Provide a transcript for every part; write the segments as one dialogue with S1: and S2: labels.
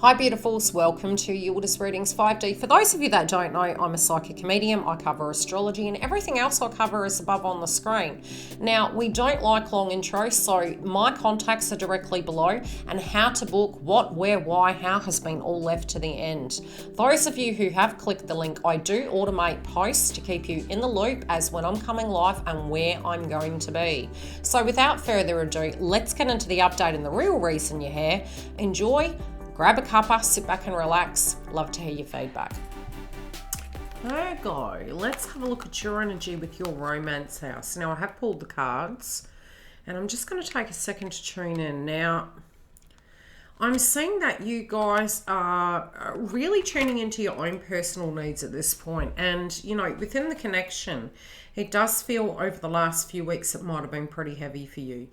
S1: Hi beautifuls, welcome to YILDIZ Readings 5D. For those of you that don't know, I'm a psychic medium. I cover astrology and everything else I cover is above on the screen. Now, we don't like long intros, so my contacts are directly below, and how to book, what, where, why, how has been all left to the end. Those of you who have clicked the link, I do automate posts to keep you in the loop as when I'm coming live and where I'm going to be. So without further ado, let's get into the update and the real reason you're here. Enjoy. Grab a cuppa, sit back and relax. Love to hear your feedback. Virgo, let's have a look at your energy with your romance house. Now, I have pulled the cards and I'm just going to take a second to tune in. Now, I'm seeing that you guys are really tuning into your own personal needs at this point. And, you know, within the connection, it does feel over the last few weeks it might have been pretty heavy for you.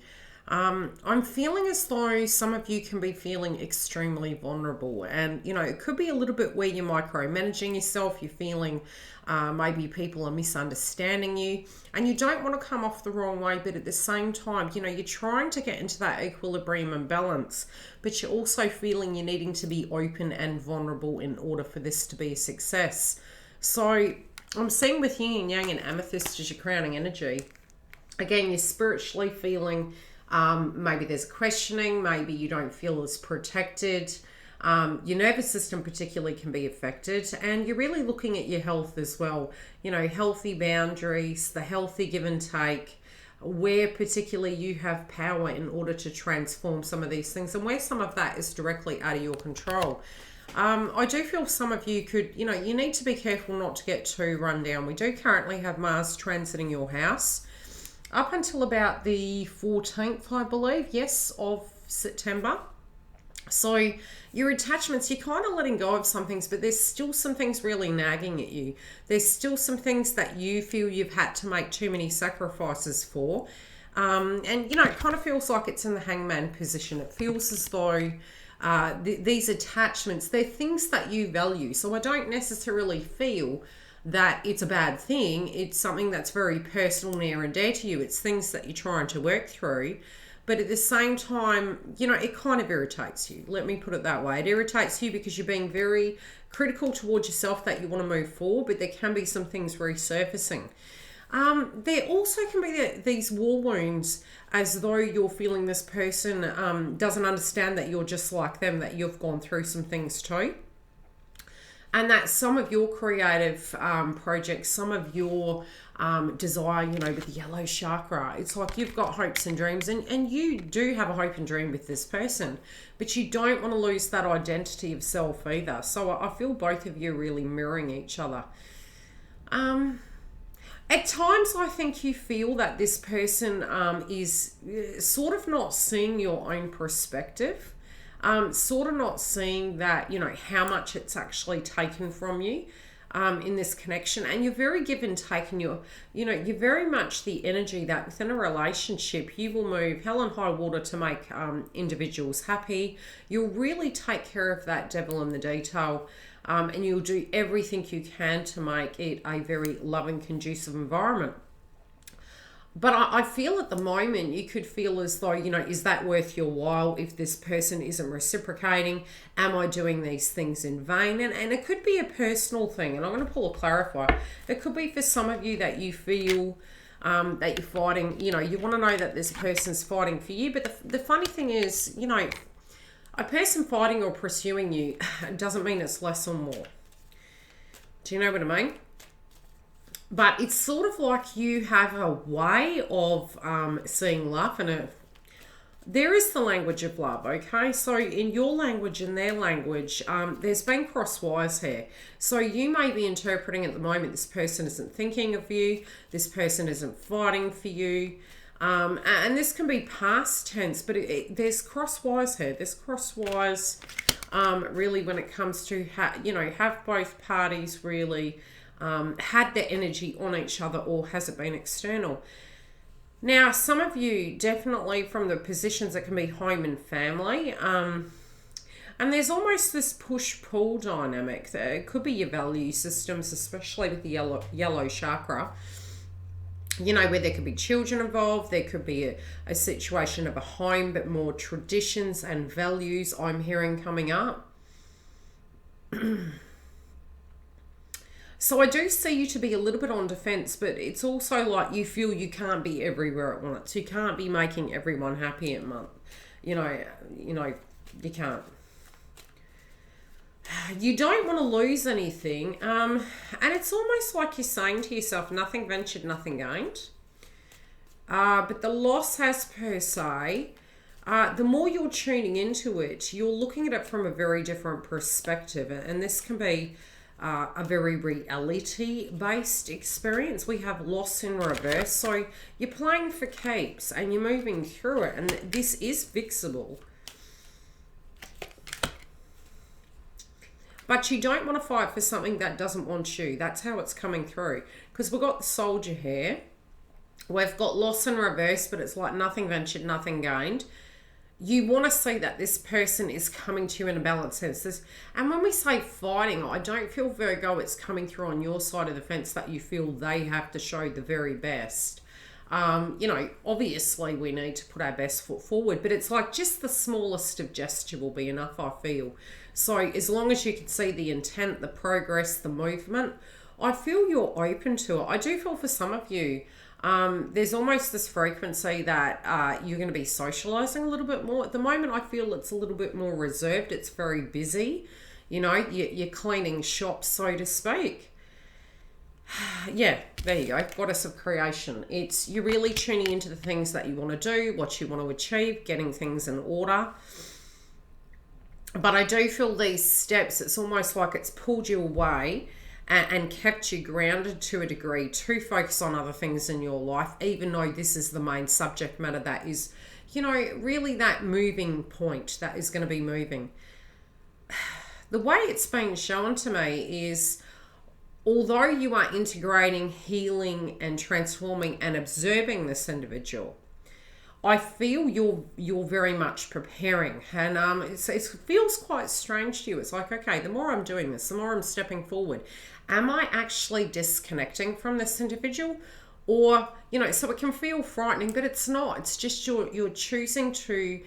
S1: I'm feeling as though some of you can be feeling extremely vulnerable, and you know, it could be a little bit where you're micromanaging yourself. You're feeling maybe people are misunderstanding you and you don't want to come off the wrong way, but at the same time, you know, you're trying to get into that equilibrium and balance, but you're also feeling you're needing to be open and vulnerable in order for this to be a success. So I'm seeing with yin and yang and amethyst as your crowning energy. Again, you're spiritually feeling maybe there's questioning, maybe you don't feel as protected. Your nervous system particularly can be affected, and you're really looking at your health as well. You know, healthy boundaries, the healthy give and take, where particularly you have power in order to transform some of these things, and where some of that is directly out of your control. I do feel some of you could, you know, you need to be careful not to get too run down. We do currently have Mars transiting your house up until about the 14th, I believe, yes, of September. So your attachments, you're kind of letting go of some things, but there's still some things really nagging at you. There's still some things that you feel you've had to make too many sacrifices for. And, you know, it kind of feels like it's in the hangman position. It feels as though these attachments, they're things that you value. So I don't necessarily feel that it's a bad thing. It's something that's very personal, near and dear to you. It's things that you're trying to work through. But at the same time, you know, it kind of irritates you. Let me put it that way. It irritates you because you're being very critical towards yourself that you want to move forward, but there can be some things resurfacing. There also can be these war wounds, as though you're feeling this person doesn't understand that you're just like them, that you've gone through some things too. And that some of your creative projects, some of your desire, you know, with the yellow chakra, it's like you've got hopes and dreams, and you do have a hope and dream with this person, but you don't want to lose that identity of self either. So I feel both of you really mirroring each other. At times, I think you feel that this person is sort of not seeing your own perspective. Sort of not seeing that, you know, how much it's actually taken from you in this connection. And you're very give and take, and you're very much the energy that within a relationship, you will move hell and high water to make individuals happy. You'll really take care of that devil in the detail, and you'll do everything you can to make it a very loving, conducive environment. But I feel at the moment you could feel as though, you know, is that worth your while if this person isn't reciprocating? Am I doing these things in vain? And it could be a personal thing. And I'm going to pull a clarifier. It could be for some of you that you feel that you're fighting. You know, you want to know that this person's fighting for you. But the funny thing is, you know, a person fighting or pursuing you doesn't mean it's less or more. Do you know what I mean? But it's sort of like you have a way of seeing love, and there is the language of love, okay? So in your language and their language, there's been cross wires here. So you may be interpreting at the moment this person isn't thinking of you, this person isn't fighting for you, and this can be past tense, but there's cross wires here. There's cross wires really when it comes to, have both parties really had their energy on each other, or has it been external? Now, some of you definitely from the positions that can be home and family, and there's almost this push-pull dynamic there. It could be your value systems, especially with the yellow chakra, you know, where there could be children involved. There could be a situation of a home, but more traditions and values I'm hearing coming up. So I do see you to be a little bit on defense, but it's also like you feel you can't be everywhere at once. You can't be making everyone happy at month. You know, you can't. You don't want to lose anything. And it's almost like you're saying to yourself, nothing ventured, nothing gained. But the loss has per se, the more you're tuning into it, you're looking at it from a very different perspective. And this can be a very reality-based experience. We have loss in reverse. So you're playing for keeps and you're moving through it. And this is fixable. But you don't want to fight for something that doesn't want you. That's how it's coming through. Because we've got the Soldier here. We've got loss in reverse, but it's like nothing ventured, nothing gained. You want to see that this person is coming to you in a balanced sense. And when we say fighting, I don't feel, Virgo, it's coming through on your side of the fence that you feel they have to show the very best. You know, obviously we need to put our best foot forward, but it's like just the smallest of gesture will be enough, I feel. So as long as you can see the intent, the progress, the movement, I feel you're open to it. I do feel for some of you, there's almost this frequency that you're going to be socializing a little bit more. At the moment, I feel it's a little bit more reserved. It's very busy. You know, you're cleaning shops, so to speak. Yeah, there you go. Goddess of creation. It's you're really tuning into the things that you want to do, what you want to achieve, getting things in order. But I do feel these steps, it's almost like it's pulled you away and kept you grounded to a degree to focus on other things in your life, even though this is the main subject matter that is, you know, really that moving point that is going to be moving. The way it's being shown to me is, although you are integrating, healing and transforming and observing this individual, I feel you're very much preparing, and it feels quite strange to you. It's like, okay, the more I'm doing this, the more I'm stepping forward. Am I actually disconnecting from this individual? Or, you know, so it can feel frightening, but it's not. It's just you're choosing to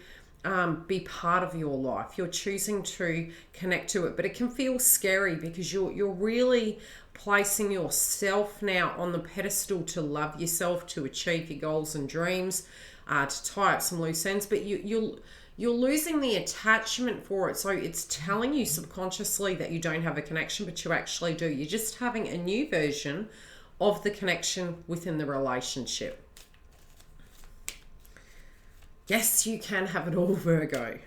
S1: be part of your life. You're choosing to connect to it, but it can feel scary because you're really placing yourself now on the pedestal to love yourself, to achieve your goals and dreams, to tie up some loose ends, but you're losing the attachment for it. So it's telling you subconsciously that you don't have a connection, but you actually do. You're just having a new version of the connection within the relationship. Yes, you can have it all, Virgo.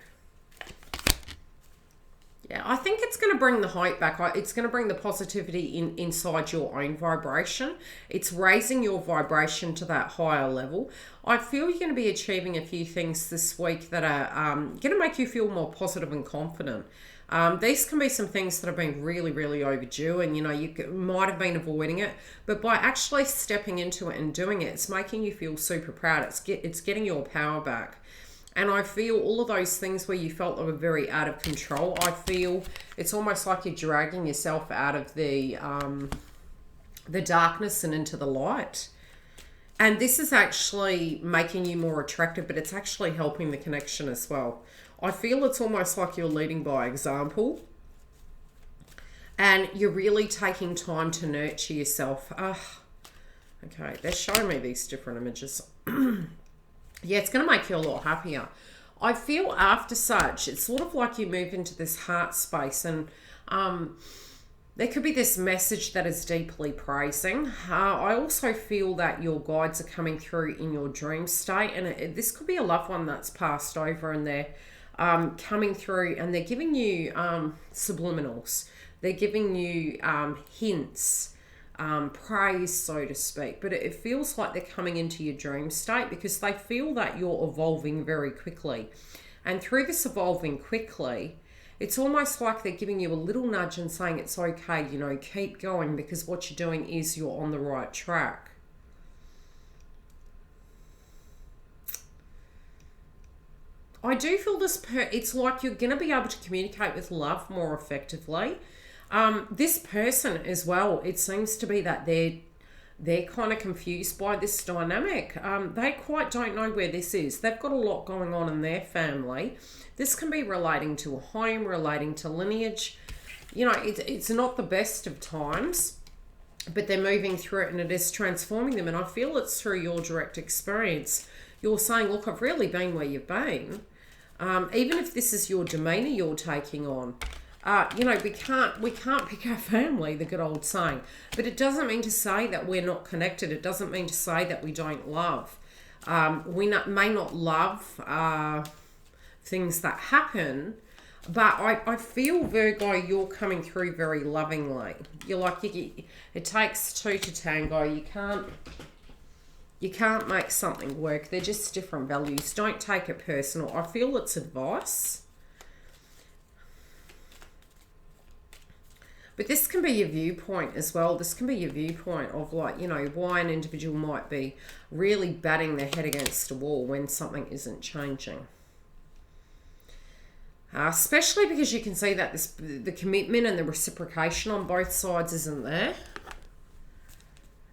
S1: Yeah, I think it's going to bring the hope back. It's going to bring the positivity inside your own vibration. It's raising your vibration to that higher level. I feel you're going to be achieving a few things this week that are going to make you feel more positive and confident. These can be some things that have been really, really overdue, and you know, you might have been avoiding it, but by actually stepping into it and doing it, it's making you feel super proud. It's getting your power back. And I feel all of those things where you felt they were very out of control, I feel it's almost like you're dragging yourself out of the darkness and into the light. And this is actually making you more attractive, but it's actually helping the connection as well. I feel it's almost like you're leading by example. And you're really taking time to nurture yourself. Okay, they're showing me these different images. Yeah, it's going to make you a lot happier. I feel after such, it's sort of like you move into this heart space, and there could be this message that is deeply praising. I also feel that your guides are coming through in your dream state, and this could be a loved one that's passed over, and they're coming through and they're giving you subliminals. They're giving you hints. Praise, so to speak, but it feels like they're coming into your dream state because they feel that you're evolving very quickly, and through this evolving quickly, it's almost like they're giving you a little nudge and saying it's okay, you know, keep going, because what you're doing is you're on the right track. I do feel it's like you're going to be able to communicate with love more effectively. This person as well, it seems to be that they're kind of confused by this dynamic. They quite don't know where this is. They've got a lot going on in their family. This can be relating to a home, relating to lineage. you know, it's not the best of times, but they're moving through it and it is transforming them. And I feel it's through your direct experience. You're saying, look, I've really been where you've been. Even if this is your demeanor you're taking on, you know, we can't pick our family, the good old saying. But it doesn't mean to say that we're not connected. It doesn't mean to say that we don't love. We may not love things that happen, but I feel, Virgo, you're coming through very lovingly. You're like, it takes two to tango. You can't make something work. They're just different values. Don't take it personal. I feel it's advice. But this can be your viewpoint as well. This can be your viewpoint of, like, you know, why an individual might be really batting their head against a wall when something isn't changing. Especially because you can see that the commitment and the reciprocation on both sides isn't there.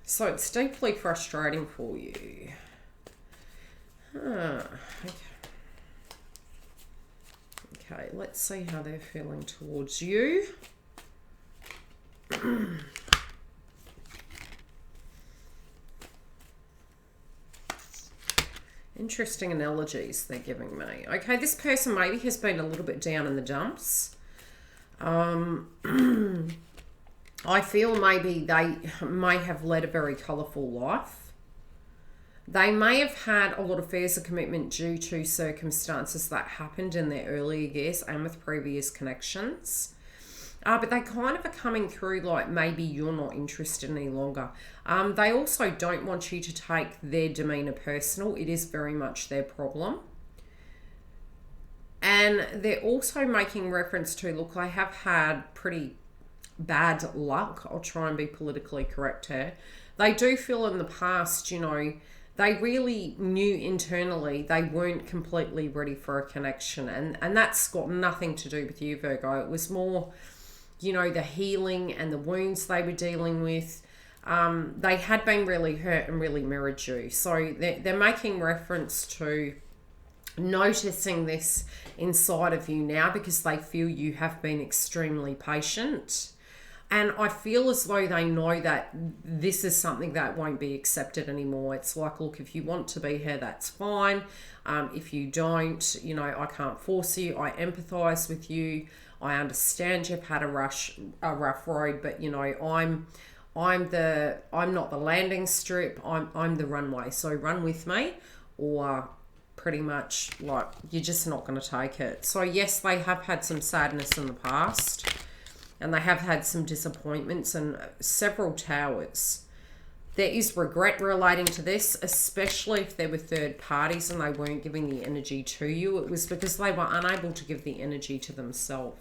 S1: So it's deeply frustrating for you. Okay. Okay, let's see how they're feeling towards you. Interesting analogies they're giving me. Okay, this person maybe has been a little bit down in the dumps. I feel maybe they may have led a very colourful life. They may have had a lot of fears of commitment due to circumstances that happened in their earlier years and with previous connections. But they kind of are coming through like maybe you're not interested any longer. They also don't want you to take their demeanour personal. It is very much their problem. And they're also making reference to, look, they have had pretty bad luck. I'll try and be politically correct here. They do feel in the past, you know, they really knew internally they weren't completely ready for a connection. And that's got nothing to do with you, Virgo. It was more, you know, the healing and the wounds they were dealing with. They had been really hurt and really mirrored you. So they're making reference to noticing this inside of you now because they feel you have been extremely patient. And I feel as though they know that this is something that won't be accepted anymore. It's like, look, if you want to be here, that's fine. If you don't, you know, I can't force you. I empathise with you. I understand you've had a rough road, but you know, I'm not the landing strip. I'm the runway. So run with me, or pretty much like you're just not going to take it. So yes, they have had some sadness in the past, and they have had some disappointments and several towers. There is regret relating to this, especially if there were third parties and they weren't giving the energy to you. It was because they were unable to give the energy to themselves.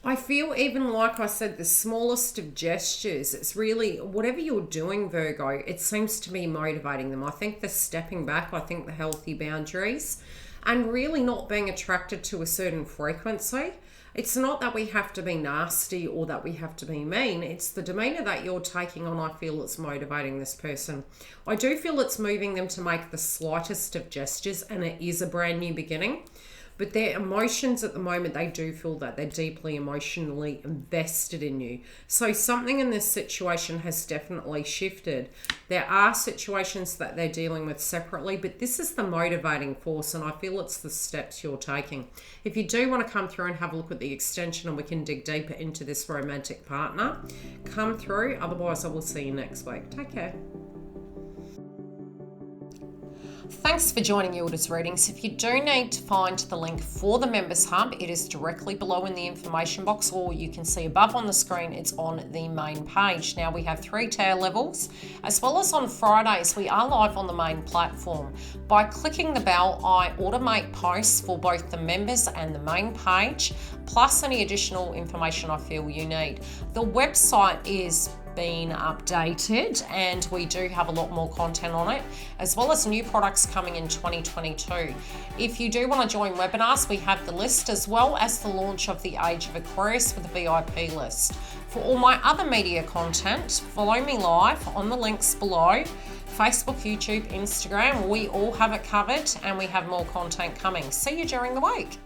S1: I feel, even like I said, the smallest of gestures, it's really, whatever you're doing, Virgo, it seems to be motivating them. I think the stepping back, I think the healthy boundaries, and really not being attracted to a certain frequency. It's not that we have to be nasty or that we have to be mean. It's the demeanor that you're taking on. I feel it's motivating this person. I do feel it's moving them to make the slightest of gestures, and it is a brand new beginning. But their emotions at the moment, they do feel that they're deeply emotionally invested in you. So something in this situation has definitely shifted. There are situations that they're dealing with separately, but this is the motivating force, and I feel it's the steps you're taking. If you do want to come through and have a look at the extension and we can dig deeper into this romantic partner, come through. Otherwise, I will see you next week. Take care. Thanks for joining YILDIZ Readings. If you do need to find the link for the Members Hub, it is directly below in the information box, or you can see above on the screen, it's on the main page. Now, we have 3 tier levels, as well as on Fridays, we are live on the main platform. By clicking the bell, I automate posts for both the members and the main page, plus any additional information I feel you need. The website is been updated, and we do have a lot more content on it, as well as new products coming in 2022. If you do want to join webinars, we have the list, as well as the launch of the Age of Aquarius with the VIP list. For all my other media content, follow me live on the links below. Facebook, YouTube, Instagram, we all have it covered, and we have more content coming. See you during the week.